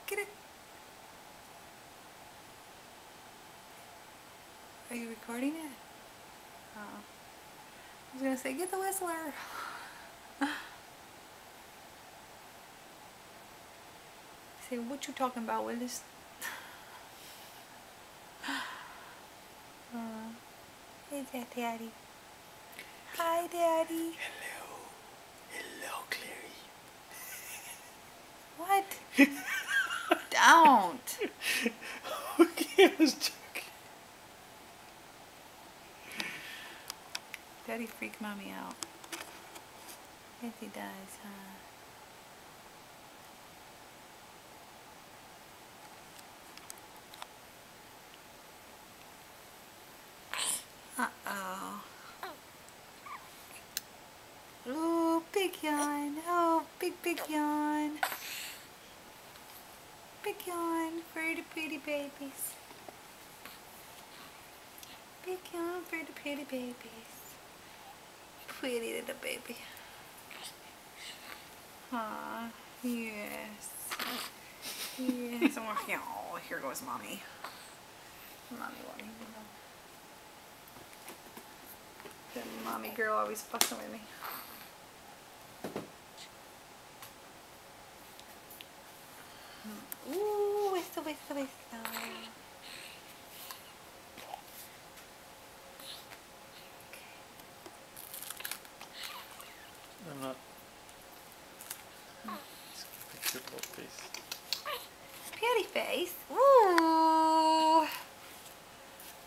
Get it. Are you recording it? Oh. I was gonna say, get the whistler. Say, what you talking about, Willis? Hey, Daddy. Hi, Daddy. Hello. Hello, Clary. What? Don't. Okay, I was joking. Daddy freaked Mommy out. Yes, he does, huh? Uh-oh. Ooh, big yawn. Oh, big yawn. Big yawn for the pretty babies. Big yawn for the pretty babies. Pretty little baby. Aw, yes. Yes. Oh, here goes Mommy. Mommy won't even know. The mommy girl always fussing with me. Ooh, whistle. I'm not. It's a little face. Pretty face. Ooh.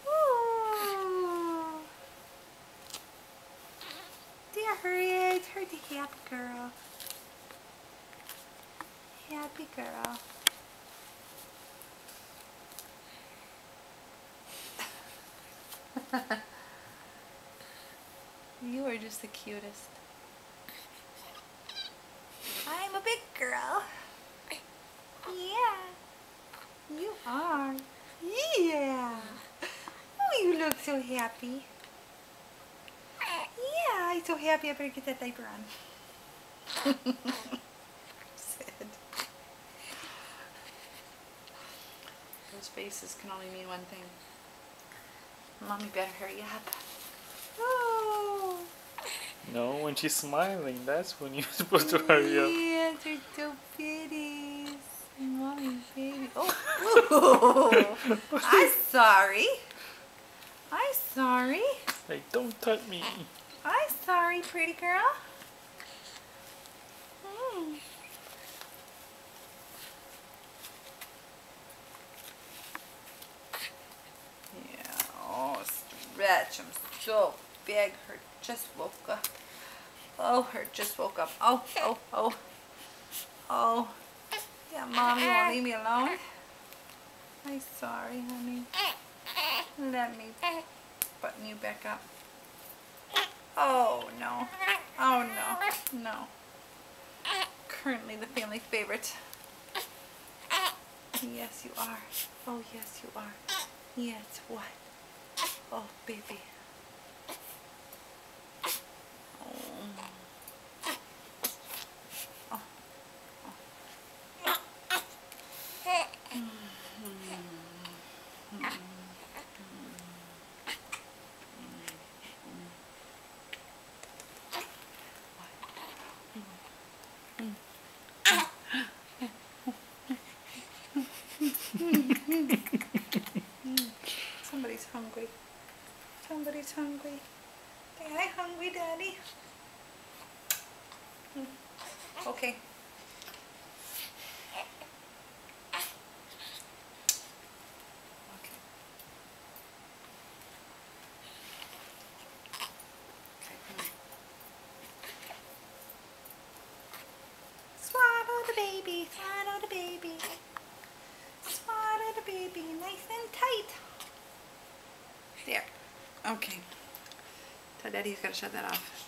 Ooh. There her is. Her the happy girl. Happy girl. You are just the cutest. I'm a big girl. Yeah. You are. Yeah. Oh, you look so happy. Yeah, I'm so happy I better get that diaper on. Sad. Those faces can only mean one thing. Mommy better hurry up. Oh. No, when she's smiling, that's when you're supposed to hurry up. Yes, they're so pretty. Mommy, baby. Oh. I'm sorry. I'm sorry. Hey, don't touch me. I'm sorry, pretty girl. Yeah, oh, stretch. I'm so big. Her just woke up. Oh, her just woke up. Oh. Yeah, Mommy won't leave me alone. I'm sorry, honey. Let me button you back up. Oh, no. Oh, no. No. Currently the family favorite. Yes, you are. Oh, yes, you are. Yes, what? Oh, baby. Somebody's hungry. Somebody's hungry. Say hi, hungry daddy. Okay. Swaddle the baby, swaddle the baby. Swaddle the baby, nice and tight. There. Okay. Tell Daddy he's got to shut that off.